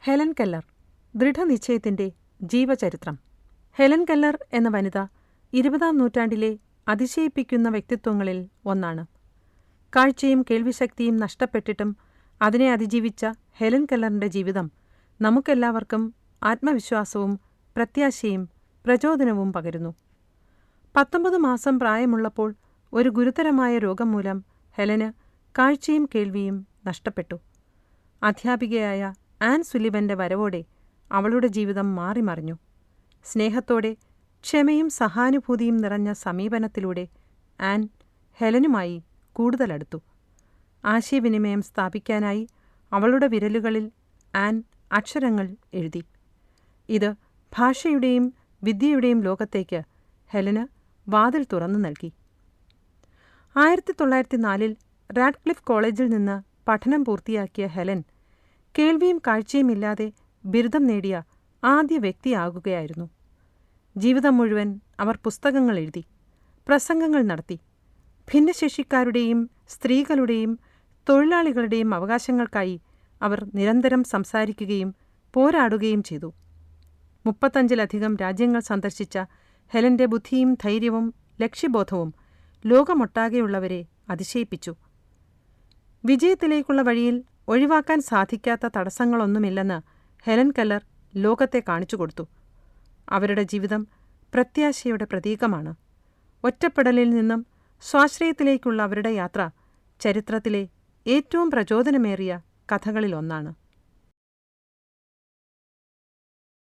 Helen Keller, ദൃഢനിശ്ചയത്തിൻ്റെ ജീവചരിത്രം. Helen Keller എന്ന വനിത 20-ാം നൂറ്റാണ്ടിലെ അതിശയിപ്പിക്കുന്ന വ്യക്തിത്വങ്ങളിൽ ഒന്നാണ്. കാഴ്ചയും കേൾവിശക്തിയും നഷ്ടപ്പെട്ടിട്ടും അതിനെ അതിജീവിച്ച ഹെലൻ കെല്ലറിൻ്റെ ജീവിതം നമുക്കെല്ലാവർക്കും ആത്മവിശ്വാസവും പ്രത്യാശയും പ്രചോദനവും പകരുന്നു. 19 മാസം പ്രായമുള്ളപ്പോൾ ഒരു ഗുരുതരമായ രോഗം മൂലം ഹെലന് കാഴ്ചയും കേൾവിയും നഷ്ടപ്പെട്ടു. അധ്യാപികയായ ആൻ സുലിവന്റെ വരവോടെ അവളുടെ ജീവിതം മാറിമറിഞ്ഞു. സ്നേഹത്തോടെ, ക്ഷമയും സഹാനുഭൂതിയും നിറഞ്ഞ സമീപനത്തിലൂടെ ആൻ ഹെലനുമായി കൂടുതലടുത്തു. ആശയവിനിമയം സ്ഥാപിക്കാനായി അവളുടെ വിരലുകളിൽ ആൻ അക്ഷരങ്ങൾ എഴുതി. ഇത് ഭാഷയുടെയും വിദ്യയുടെയും ലോകത്തേക്ക് ഹെലന് വാതിൽ തുറന്നു നൽകി. 1904 റാഡ്ക്ലിഫ് കോളേജിൽ നിന്ന് പഠനം പൂർത്തിയാക്കിയ ഹെലൻ കേൾവിയും കാഴ്ചയുമില്ലാതെ ബിരുദം നേടിയ ആദ്യ വ്യക്തിയാകുകയായിരുന്നു. ജീവിതം മുഴുവൻ അവർ പുസ്തകങ്ങൾ എഴുതി, പ്രസംഗങ്ങൾ നടത്തി. ഭിന്നശേഷിക്കാരുടെയും സ്ത്രീകളുടെയും തൊഴിലാളികളുടെയും അവകാശങ്ങൾക്കായി അവർ നിരന്തരം സംസാരിക്കുകയും പോരാടുകയും ചെയ്തു. 35-ലധികം രാജ്യങ്ങൾ സന്ദർശിച്ച ഹെലന്റെ ബുദ്ധിയും ധൈര്യവും ലക്ഷ്യബോധവും ലോകമൊട്ടാകെയുള്ളവരെ അതിശയിപ്പിച്ചു. വിജയത്തിലേക്കുള്ള വഴിയിൽ ഒഴിവാക്കാൻ സാധിക്കാത്ത തടസ്സങ്ങളൊന്നുമില്ലെന്ന് ഹെലൻ കെല്ലർ ലോകത്തെ കാണിച്ചുകൊടുത്തു. അവരുടെ ജീവിതം പ്രത്യാശയുടെ പ്രതീകമാണ്. ഒറ്റപ്പെടലിൽ നിന്നും സ്വാശ്രയത്തിലേക്കുള്ള അവരുടെ യാത്ര ചരിത്രത്തിലെ ഏറ്റവും പ്രചോദനമേറിയ കഥകളിലൊന്നാണ്.